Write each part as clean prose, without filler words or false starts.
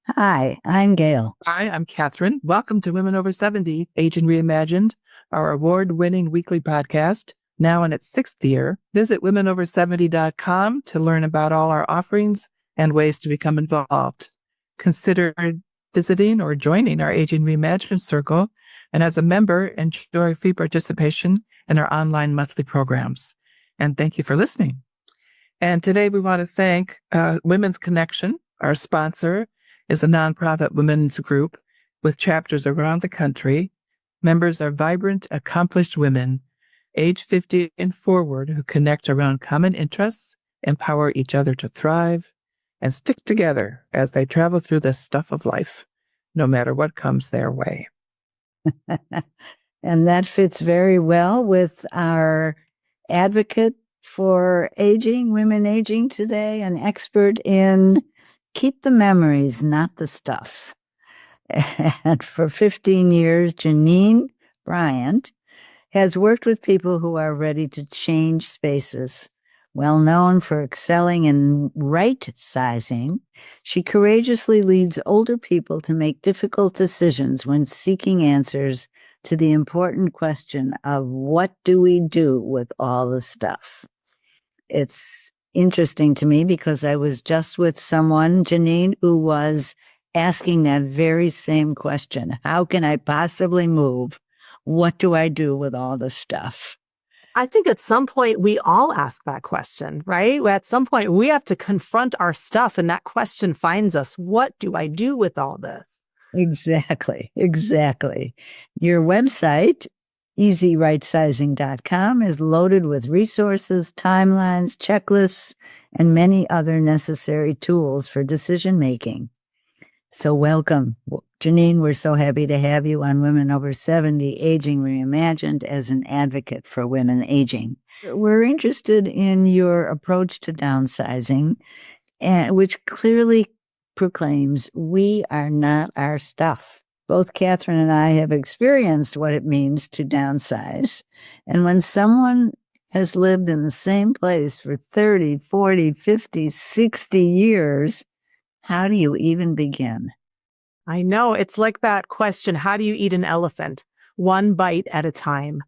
Hi, I'm Gail. Hi, I'm Catherine. Welcome to Women Over 70, Aging Reimagined, our award-winning weekly podcast, now in its sixth year. Visit womenover70.com to learn about all our offerings and ways to become involved. Consider visiting or joining our Aging Reimagined circle, and as a member, enjoy free participation in our online monthly programs. And thank you for listening. And today we want to thank Women's Connection, our sponsor, is a nonprofit women's group with chapters around the country. Members are vibrant, accomplished women, age 50 and forward, who connect around common interests, empower each other to thrive, and stick together as they travel through the stuff of life, no matter what comes their way. And that fits very well with our advocate for aging, women aging today, an expert in keep the memories, not the stuff. And for 15 years, Jeannine Bryant has worked with people who are ready to change spaces. Well known for excelling in right sizing, she courageously leads older people to make difficult decisions when seeking answers to the important question of what do we do with all the stuff? It's interesting to me because I was just with someone, Jeannine, who was asking that very same question. How can I possibly move? What do I do with all the stuff? I think at some point we all ask that question, right? At some point we have to confront our stuff, and that question finds us. What do I do with all this? Exactly. Your website, easyrightsizing.com, is loaded with resources, timelines, checklists, and many other necessary tools for decision making. So welcome, Jeannine. We're so happy to have you on Women Over 70, Aging Reimagined, as an advocate for women aging. We're interested in your approach to downsizing, which clearly proclaims we are not our stuff. Both Catherine and I have experienced what it means to downsize. And when someone has lived in the same place for 30, 40, 50, 60 years, how do you even begin? I know. It's like that question, how do you eat an elephant? One bite at a time.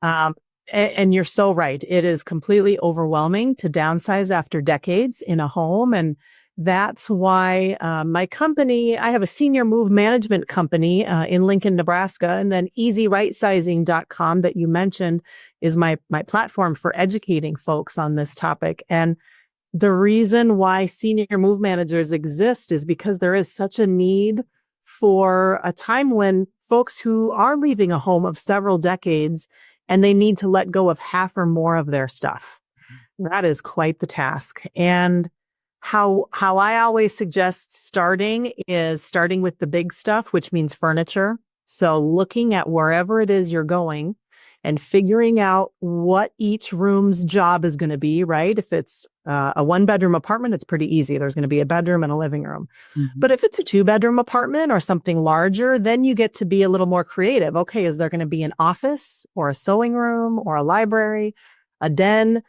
And you're so right. It is completely overwhelming to downsize after decades in a home. And that's why my company, I have a senior move management company in Lincoln, Nebraska, and then easyrightsizing.com that you mentioned is my platform for educating folks on this topic. And the reason why senior move managers exist is because there is such a need for a time when folks who are leaving a home of several decades and they need to let go of half or more of their stuff. That is quite the task. And how I always suggest starting is starting with the big stuff, which means furniture. So looking at wherever it is you're going and figuring out what each room's job is going to be, right? If it's a one-bedroom apartment, it's pretty easy. There's going to be a bedroom and a living room. Mm-hmm. But if it's a two-bedroom apartment or something larger, then you get to be a little more creative. Okay, is there going to be an office or a sewing room or a library, a den?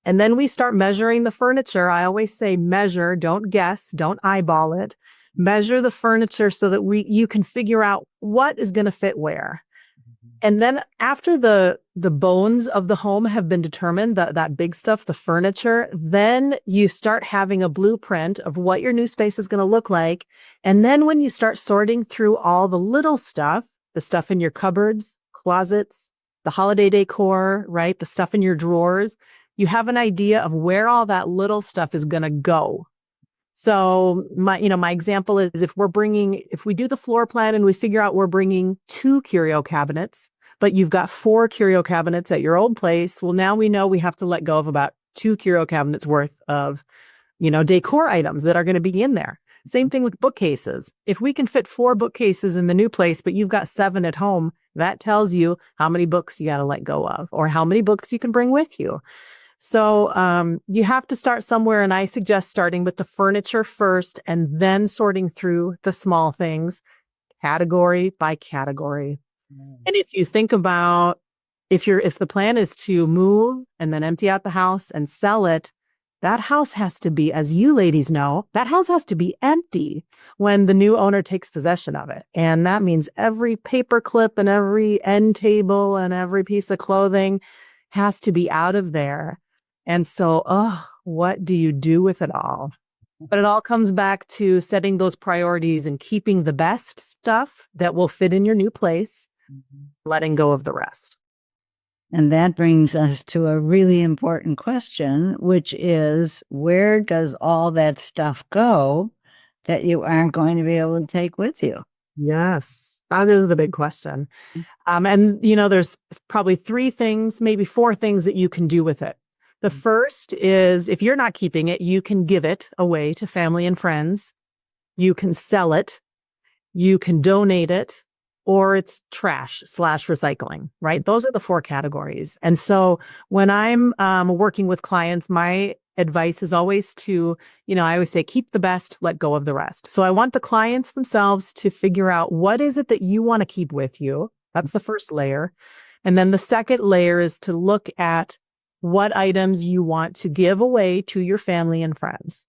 And then we start measuring the furniture. I always say measure, don't guess, don't eyeball it. Measure the furniture so that you can figure out what is going to fit where. And then after the bones of the home have been determined, that big stuff, the furniture, then you start having a blueprint of what your new space is going to look like. And then when you start sorting through all the little stuff, the stuff in your cupboards, closets, the holiday decor, right? The stuff in your drawers, you have an idea of where all that little stuff is going to go. So my example is if we do the floor plan and we figure out we're bringing 2 curio cabinets, but you've got 4 curio cabinets at your old place. Well, now we know we have to let go of about 2 curio cabinets worth of, decor items that are going to be in there. Same thing with bookcases. If we can fit 4 bookcases in the new place, but you've got 7 at home, that tells you how many books you got to let go of or how many books you can bring with you. So you have to start somewhere, and I suggest starting with the furniture first and then sorting through the small things, category by category. And if you think about if the plan is to move and then empty out the house and sell it, that house has to be, as you ladies know, that house has to be empty when the new owner takes possession of it. And that means every paper clip and every end table and every piece of clothing has to be out of there. And so, what do you do with it all? But it all comes back to setting those priorities and keeping the best stuff that will fit in your new place, letting go of the rest. And that brings us to a really important question, which is, where does all that stuff go that you aren't going to be able to take with you? Yes, that is the big question. And, there's probably 3 things, maybe 4 things that you can do with it. The first is, if you're not keeping it, you can give it away to family and friends. You can sell it. You can donate it, or it's trash/recycling, right? Those are the 4 categories. And so when I'm working with clients, my advice is always to, I always say, keep the best, let go of the rest. So I want the clients themselves to figure out, what is it that you want to keep with you? That's the first layer. And then the second layer is to look at what items you want to give away to your family and friends.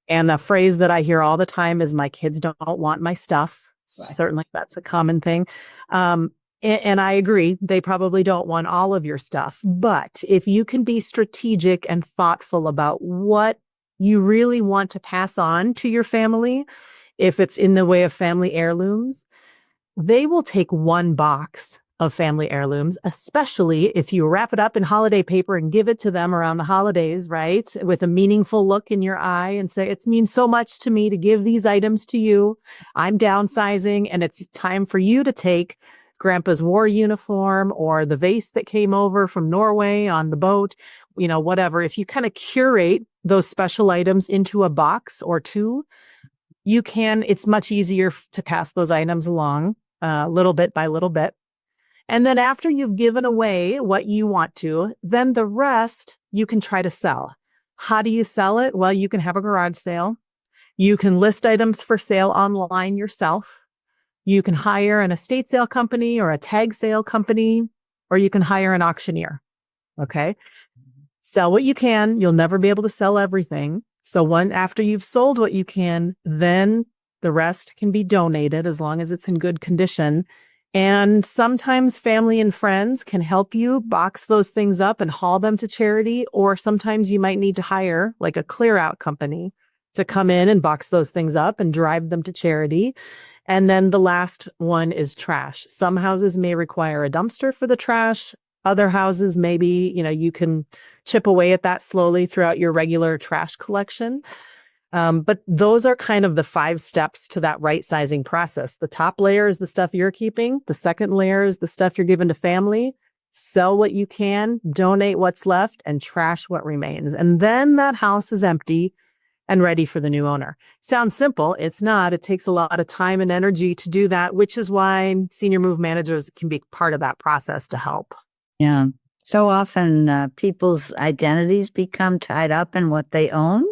And a phrase that I hear all the time is, my kids don't want my stuff. Right. Certainly that's a common thing. And I agree, they probably don't want all of your stuff. But if you can be strategic and thoughtful about what you really want to pass on to your family, if it's in the way of family heirlooms, they will take 1 box of family heirlooms, especially if you wrap it up in holiday paper and give it to them around the holidays, right? With a meaningful look in your eye and say, it means so much to me to give these items to you. I'm downsizing, and it's time for you to take Grandpa's war uniform or the vase that came over from Norway on the boat, whatever. If you kind of curate those special items into a box or 2, it's much easier to pass those items along little bit by little bit. And then after you've given away what you want to, then the rest you can try to sell. How do you sell it? Well, you can have a garage sale. You can list items for sale online yourself. You can hire an estate sale company or a tag sale company, or you can hire an auctioneer. Okay. Sell what you can. You'll never be able to sell everything. So after you've sold what you can, then the rest can be donated as long as it's in good condition. And sometimes family and friends can help you box those things up and haul them to charity. Or sometimes you might need to hire like a clear out company to come in and box those things up and drive them to charity. And then the last one is trash. Some houses may require a dumpster for the trash. Other houses, maybe, you can chip away at that slowly throughout your regular trash collection. But those are kind of the 5 steps to that right sizing process. The top layer is the stuff you're keeping. The second layer is the stuff you're giving to family. Sell what you can, donate what's left, and trash what remains. And then that house is empty and ready for the new owner. Sounds simple. It's not. It takes a lot of time and energy to do that, which is why senior move managers can be part of that process to help. Yeah. So often people's identities become tied up in what they own.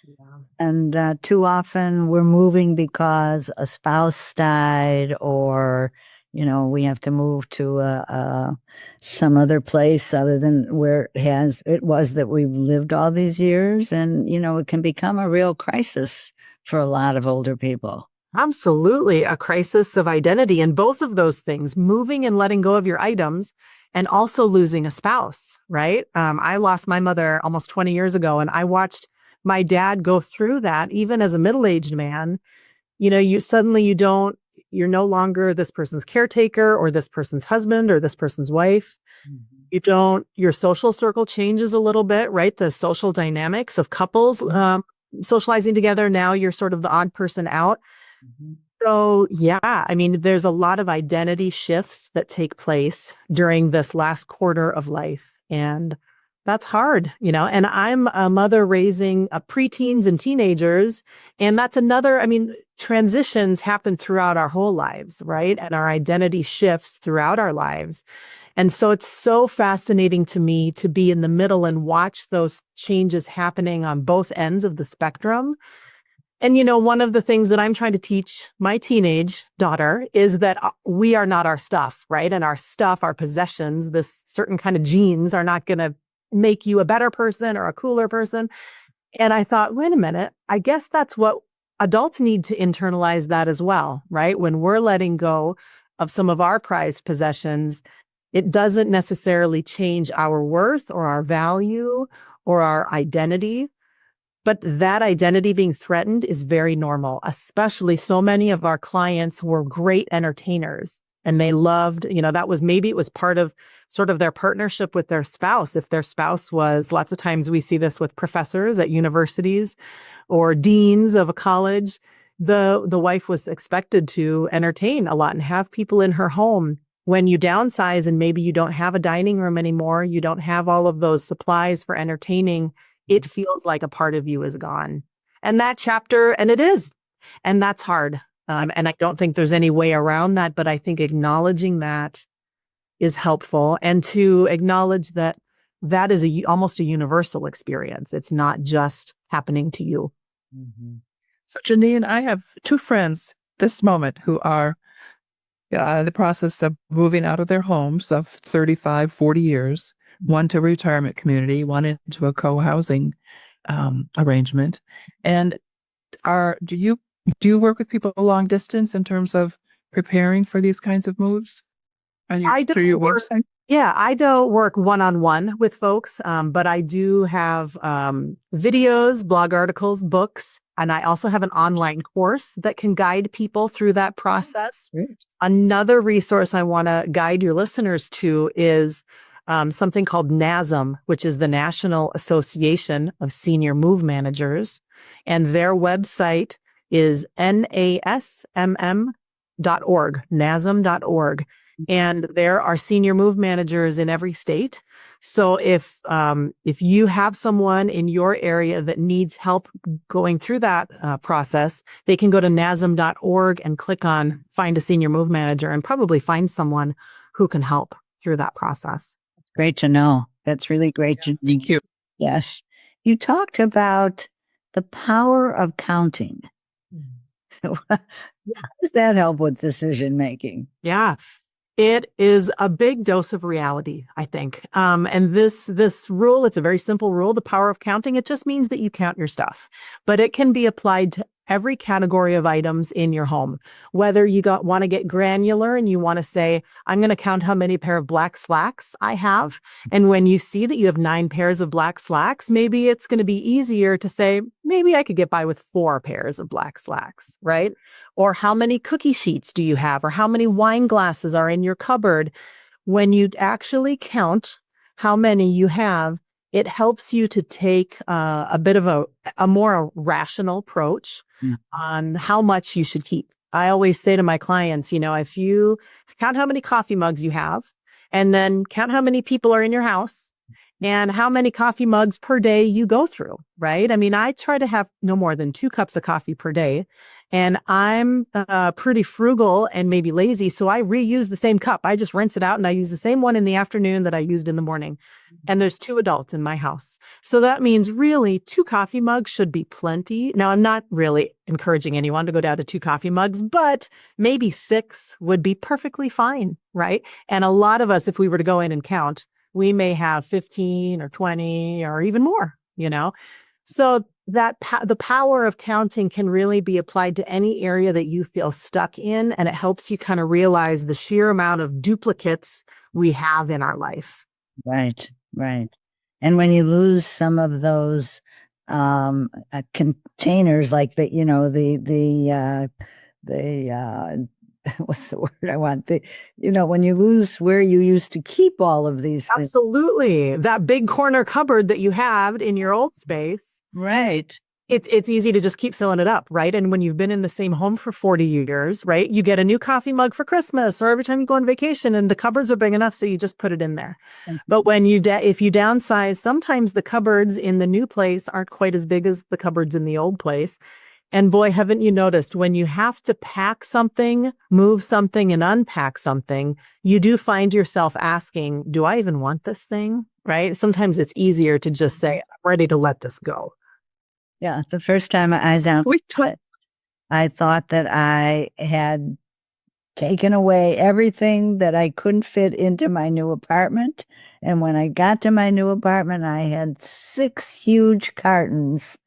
Yeah. And too often we're moving because a spouse died, or, we have to move to some other place other than where it was that we've lived all these years. And, it can become a real crisis for a lot of older people. Absolutely. A crisis of identity. And both of those things, moving and letting go of your items, and also losing a spouse, right? I lost my mother almost 20 years ago, and I watched my dad go through that. Even as a middle-aged man, you're no longer this person's caretaker or this person's husband or this person's wife. Mm-hmm. Your social circle changes a little bit, right? The social dynamics of couples socializing together. Now you're sort of the odd person out. Mm-hmm. So yeah, there's a lot of identity shifts that take place during this last quarter of life. And that's hard, and I'm a mother raising preteens and teenagers. And that's transitions happen throughout our whole lives, right? And our identity shifts throughout our lives. And so it's so fascinating to me to be in the middle and watch those changes happening on both ends of the spectrum. And, one of the things that I'm trying to teach my teenage daughter is that we are not our stuff, right? And our stuff, our possessions, this certain kind of genes are not going to make you a better person or a cooler person. And I thought, wait a minute, I guess that's what adults need to internalize that as well, right? When we're letting go of some of our prized possessions, it doesn't necessarily change our worth or our value or our identity. But that identity being threatened is very normal, especially so many of our clients were great entertainers and they loved, that was maybe it was part of sort of their partnership with their spouse. If their spouse was, lots of times we see this with professors at universities or deans of a college, the wife was expected to entertain a lot and have people in her home. When you downsize and maybe you don't have a dining room anymore, you don't have all of those supplies for entertaining, it feels like a part of you is gone. And that chapter, and it is, and that's hard. And I don't think there's any way around that, but I think acknowledging that is helpful, and to acknowledge that that is almost a universal experience. It's not just happening to you. Mm-hmm. So Jeannine, I have two friends this moment who are in the process of moving out of their homes of 35, 40 years, one to a retirement community, one into a co-housing arrangement. And do you work with people long distance in terms of preparing for these kinds of moves? Through your website? Yeah, I don't work one-on-one with folks, but I do have videos, blog articles, books, and I also have an online course that can guide people through that process. Great. Another resource I want to guide your listeners to is something called NASM, which is the National Association of Senior Move Managers. And their website is nasmm.org, nasm.org. And there are senior move managers in every state. So if you have someone in your area that needs help going through that process, they can go to nasm.org and click on Find a Senior Move Manager and probably find someone who can help through that process. Great to know. That's really great. Thank you. Yes. You talked about the power of counting. How does that help with decision making? Yeah. It is a big dose of reality, I think. And this rule, it's a very simple rule, the power of counting. It just means that you count your stuff, but it can be applied to every category of items in your home. Whether you want to get granular and you want to say, I'm going to count how many pair of black slacks I have. And when you see that you have 9 pairs of black slacks, maybe it's going to be easier to say, maybe I could get by with 4 pairs of black slacks, right? Or how many cookie sheets do you have? Or how many wine glasses are in your cupboard? When you actually count how many you have, it helps you to take a bit of a more rational approach on how much you should keep. I always say to my clients, if you count how many coffee mugs you have, and then count how many people are in your house, and how many coffee mugs per day you go through, right? I mean, I try to have no more than 2 cups of coffee per day. And I'm pretty frugal and maybe lazy, so I reuse the same cup. I just rinse it out and I use the same one in the afternoon that I used in the morning. And there's 2 adults in my house. So that means really 2 coffee mugs should be plenty. Now, I'm not really encouraging anyone to go down to 2 coffee mugs, but maybe 6 would be perfectly fine, right? And a lot of us, if we were to go in and count, we may have 15 or 20 or even more, So that the power of counting can really be applied to any area that you feel stuck in, and it helps you kind of realize the sheer amount of duplicates we have in our life. Right. And when you lose some of those containers, like the what's the word I want? When you lose where you used to keep all of these things. Absolutely. That big corner cupboard that you had in your old space. Right. It's easy to just keep filling it up, right? And when you've been in the same home for 40 years, right, you get a new coffee mug for Christmas or every time you go on vacation, and the cupboards are big enough, so you just put it in there. But when if you downsize, sometimes the cupboards in the new place aren't quite as big as the cupboards in the old place. And boy, haven't you noticed, when you have to pack something, move something, and unpack something, you do find yourself asking, do I even want this thing? Right? Sometimes it's easier to just say, I'm ready to let this go. Yeah. The first time I thought that I had taken away everything that I couldn't fit into my new apartment. And when I got to my new apartment, I had 6 huge cartons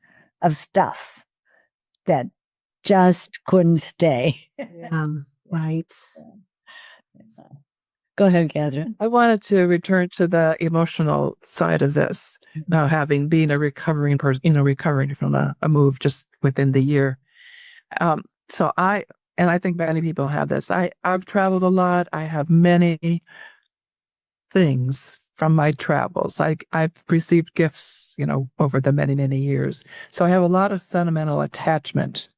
of stuff that just couldn't stay. Right. Go ahead, Catherine. I wanted to return to the emotional side of this. Now, having been a recovering person, recovering from a move just within the year. So I think many people have this. I've traveled a lot. I have many things from my travels. I've received gifts, over the many, many years. So I have a lot of sentimental attachment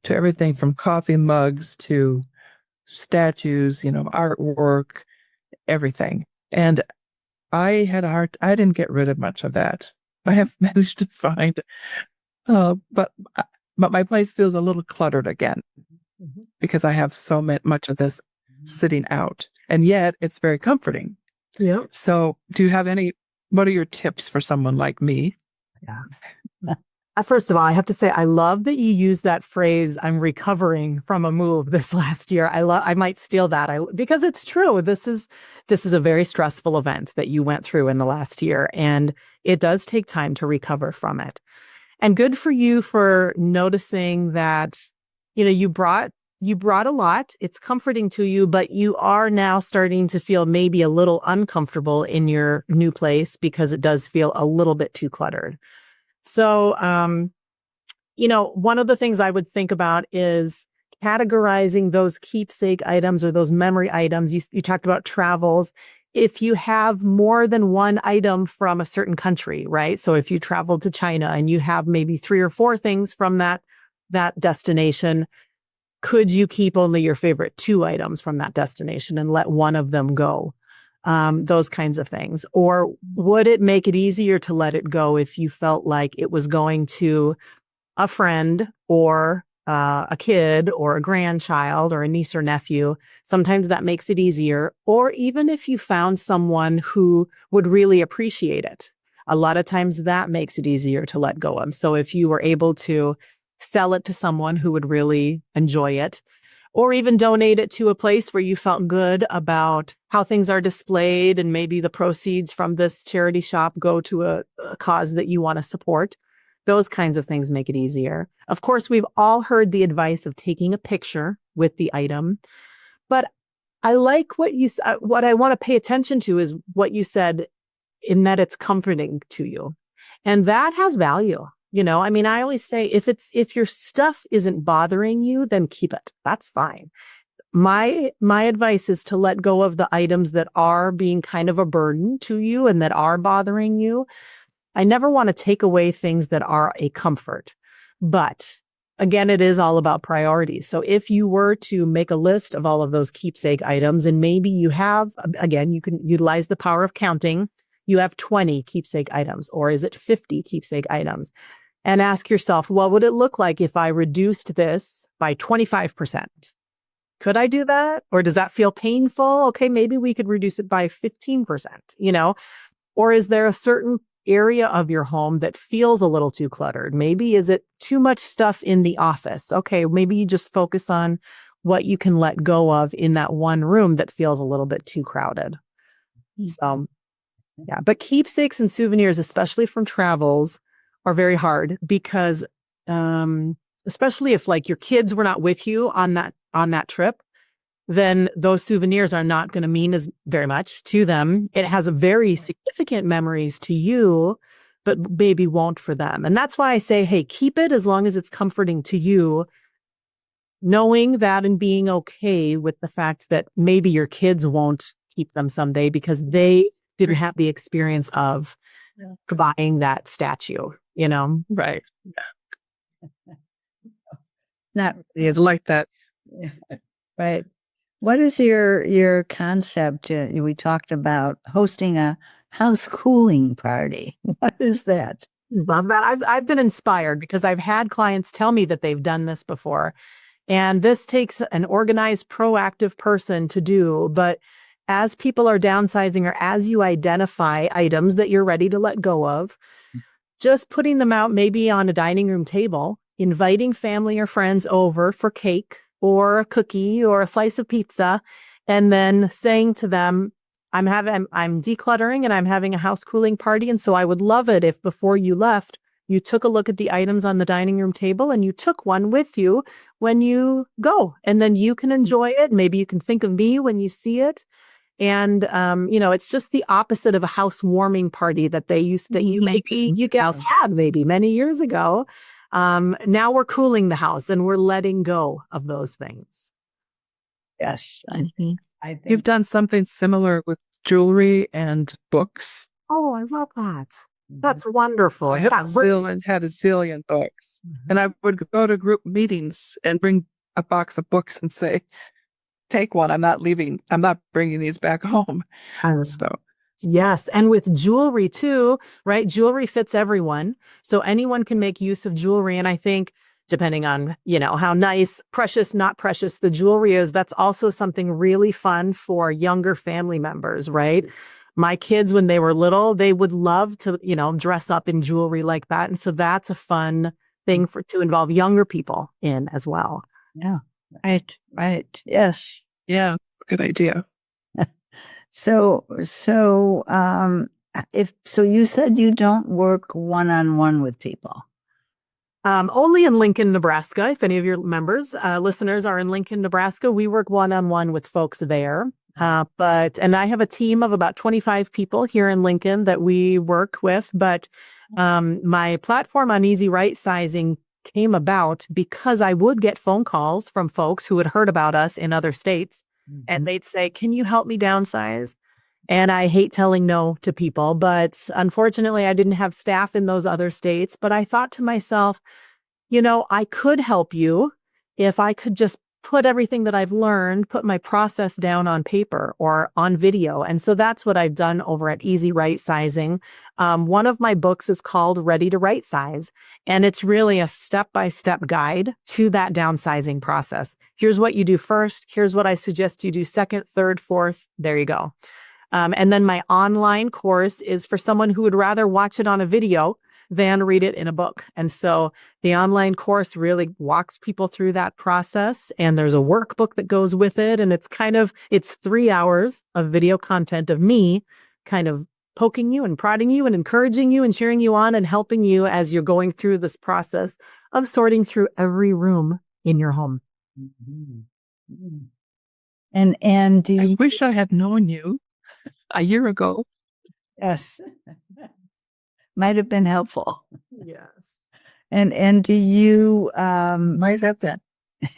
to everything from coffee mugs to statues, artwork, everything. And I didn't get rid of much of that. I have managed to find, but my place feels a little cluttered again because I have so much of this sitting out, and yet it's very comforting. Yeah. So what are your tips for someone like me? Yeah. First of all, I have to say, I love that you use that phrase, I'm recovering from a move this last year. I might steal that because it's true. This is a very stressful event that you went through in the last year, and it does take time to recover from it. And good for you for noticing that, you brought a lot. It's comforting to you, but you are now starting to feel maybe a little uncomfortable in your new place because it does feel a little bit too cluttered. So, one of the things I would think about is categorizing those keepsake items or those memory items. You talked about travels. If you have more than one item from a certain country, right? So if you traveled to China and you have maybe 3 or 4 things from that destination, could you keep only your favorite 2 items from that destination and let one of them go? Those kinds of things. Or would it make it easier to let it go if you felt like it was going to a friend or a kid or a grandchild or a niece or nephew? Sometimes that makes it easier. Or even if you found someone who would really appreciate it, a lot of times that makes it easier to let go of. So if you were able to sell it to someone who would really enjoy it, or even donate it to a place where you felt good about how things are displayed, and maybe the proceeds from this charity shop go to a cause that you want to support. Those kinds of things make it easier. Of course, we've all heard the advice of taking a picture with the item, but I like what I want to pay attention to is what you said, in that it's comforting to you. And that has value. I always say if your stuff isn't bothering you, then keep it. That's fine. My advice is to let go of the items that are being kind of a burden to you and that are bothering you. I never want to take away things that are a comfort, but again, it is all about priorities. So if you were to make a list of all of those keepsake items, and maybe you have, again, you can utilize the power of counting. You have 20 keepsake items, or is it 50 keepsake items? And ask yourself, what would it look like if I reduced this by 25%? Could I do that? Or does that feel painful? Okay, maybe we could reduce it by 15%, Or is there a certain area of your home that feels a little too cluttered? Maybe is it too much stuff in the office? Okay, maybe you just focus on what you can let go of in that one room that feels a little bit too crowded. So, yeah, but keepsakes and souvenirs, especially from travels, are very hard because, especially if like your kids were not with you on that trip, then those souvenirs are not going to mean as very much to them. It has a very significant memories to you, but maybe won't for them. And that's why I say, hey, keep it as long as it's comforting to you, knowing that and being okay with the fact that maybe your kids won't keep them someday because they didn't have the experience of buying that statue, Right. Not It's like that. right. What is your concept? We talked about hosting a house cooling party. What is that? Love that. I've been inspired because I've had clients tell me that they've done this before. And this takes an organized, proactive person to do. But as people are downsizing, or as you identify items that you're ready to let go of, just putting them out maybe on a dining room table, inviting family or friends over for cake or a cookie or a slice of pizza, and then saying to them, I'm decluttering and I'm having a house cooling party. And so I would love it if before you left, You took a look at the items on the dining room table and you took one with you when you go. And then you can enjoy it. Maybe you can think of me when you see it. And, it's just the opposite of a housewarming party that you gals had maybe many years ago. Now we're cooling the house and we're letting go of those things. Yes. I think You've done something similar with jewelry and books. Oh, I love that. That's wonderful. I had a zillion books. And I would go to group meetings and bring a box of books and say, take one. I'm not leaving. I'm not bringing these back home. So Yes. And with jewelry too, right? Jewelry fits everyone. So anyone can make use of jewelry. And I think depending on, how nice, precious, not precious the jewelry is, that's also something really fun for younger family members, right? My kids, when they were little, they would love to, dress up in jewelry like that. And so that's a fun thing to involve younger people in as well. Yeah. Right. Yes. yeah, good idea. So you said you don't work one-on-one with people. Only in Lincoln, Nebraska. If any of your listeners are in Lincoln, Nebraska, we work one-on-one with folks there. And I have a team of about 25 people here in Lincoln that we work with. But my platform on easy right sizing came about because I would get phone calls from folks who had heard about us in other states. And they'd say, can you help me downsize? And I hate telling no to people, but unfortunately, I didn't have staff in those other states. But I thought to myself, I could help you if I could just put everything that I've learned, put my process down on paper or on video. And so that's what I've done over at Easy Right Sizing. One of my books is called Ready to Right Size, and it's really a step-by-step guide to that downsizing process. Here's what you do first. Here's what I suggest you do second, third, fourth. There you go. And then my online course is for someone who would rather watch it on a video than read it in a book. And so the online course really walks people through that process. And there's a workbook that goes with it. And it's 3 hours of video content of me kind of poking you and prodding you and encouraging you and cheering you on and helping you as you're going through this process of sorting through every room in your home. And I wish I had known you a year ago. Yes. Might have been helpful. Yes. And do you Might have that.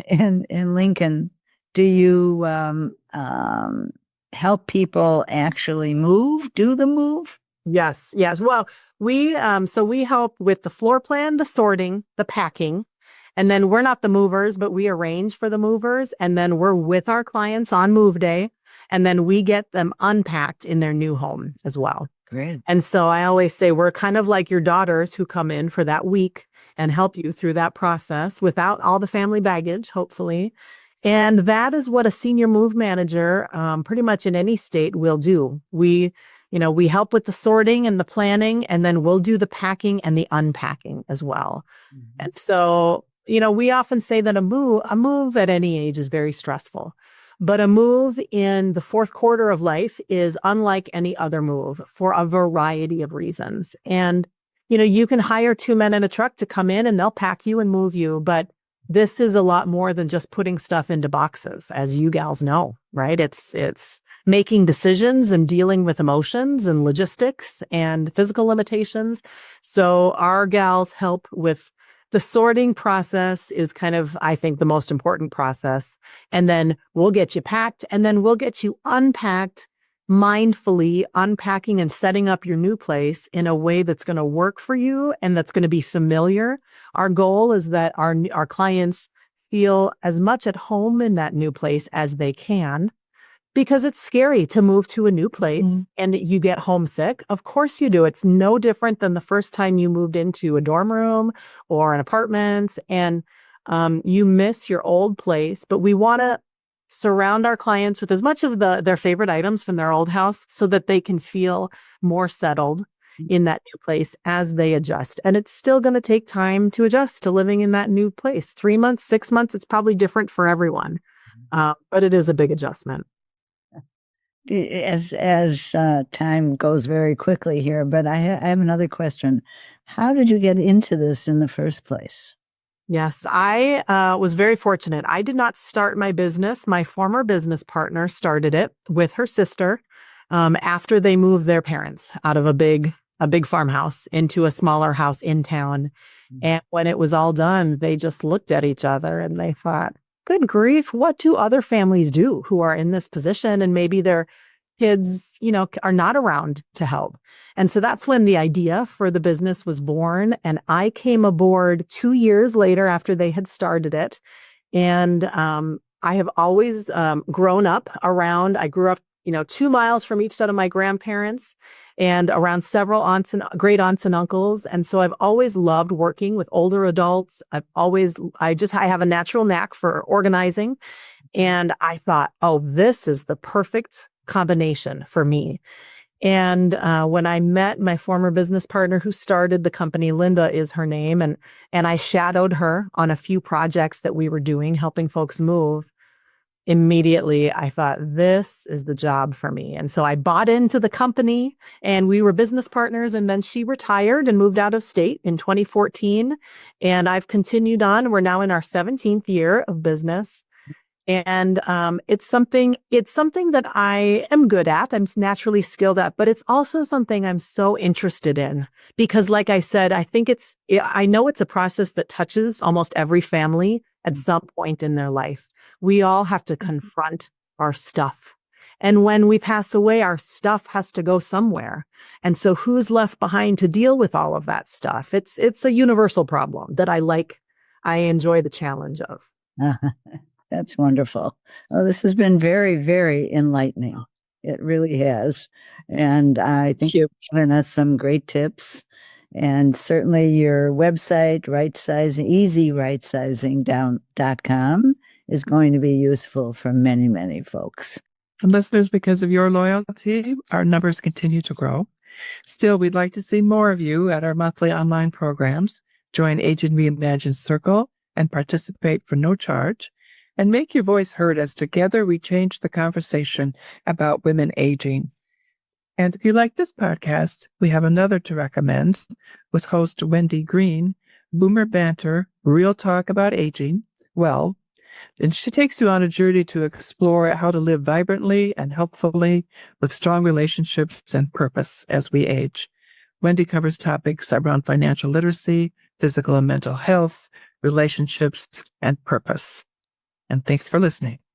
in Lincoln, do you help people actually do the move? Yes. Well, we help with the floor plan, the sorting, the packing. And then we're not the movers, but we arrange for the movers. And then we're with our clients on move day. And then we get them unpacked in their new home as well. Great. And so I always say we're kind of like your daughters who come in for that week and help you through that process without all the family baggage, hopefully. And that is what a senior move manager pretty much in any state will do. We help with the sorting and the planning, and then we'll do the packing and the unpacking as well. And so, we often say that a move at any age is very stressful. But a move in the fourth quarter of life is unlike any other move for a variety of reasons. And, you can hire 2 men in a truck to come in and they'll pack you and move you. But this is a lot more than just putting stuff into boxes, as you gals know, right? It's making decisions and dealing with emotions and logistics and physical limitations. So our gals help with the sorting process is kind of, I think, the most important process. And then we'll get you packed and then we'll get you unpacked, mindfully unpacking and setting up your new place in a way that's going to work for you and that's going to be familiar. Our goal is that our clients feel as much at home in that new place as they can. Because it's scary to move to a new place and you get homesick. Of course you do. It's no different than the first time you moved into a dorm room or an apartment and you miss your old place. But we want to surround our clients with as much of their favorite items from their old house so that they can feel more settled in that new place as they adjust. And it's still going to take time to adjust to living in that new place. 3 months, 6 months, it's probably different for everyone. But it is a big adjustment. as time goes very quickly here, but I have another question. How did you get into this in the first place? Yes, I was very fortunate. I did not start my business. My former business partner started it with her sister after they moved their parents out of a big farmhouse into a smaller house in town. And when it was all done, they just looked at each other and they thought, good grief, what do other families do who are in this position? And maybe their kids, are not around to help. And so that's when the idea for the business was born. And I came aboard 2 years later after they had started it. And I have always grown up around, I grew up, 2 miles from each set of my grandparents and around several great aunts and uncles. And so I've always loved working with older adults. I have a natural knack for organizing. And I thought, oh, this is the perfect combination for me. And when I met my former business partner who started the company, Linda is her name, and I shadowed her on a few projects that we were doing, helping folks move. Immediately, I thought, this is the job for me. And so I bought into the company and we were business partners. And then she retired and moved out of state in 2014. And I've continued on. We're now in our 17th year of business. And it's something that I am good at. I'm naturally skilled at, but it's also something I'm so interested in because, like I said, I know it's a process that touches almost every family at some point in their life. We all have to confront our stuff. And when we pass away, our stuff has to go somewhere. And so who's left behind to deal with all of that stuff? It's a universal problem that I enjoy the challenge of. That's wonderful. Oh, this has been very, very enlightening. It really has. And I think you've given us some great tips. And certainly your website, easyrightsizing.com, is going to be useful for many, many folks. And listeners, because of your loyalty, our numbers continue to grow. Still, we'd like to see more of you at our monthly online programs. Join Aging Reimagined Circle and participate for no charge. And make your voice heard as together we change the conversation about women aging. And if you like this podcast, we have another to recommend with host Wendy Green, Boomer Banter, Real Talk About Aging. Well, and she takes you on a journey to explore how to live vibrantly and helpfully with strong relationships and purpose as we age. Wendy covers topics around financial literacy, physical and mental health, relationships, and purpose. And thanks for listening.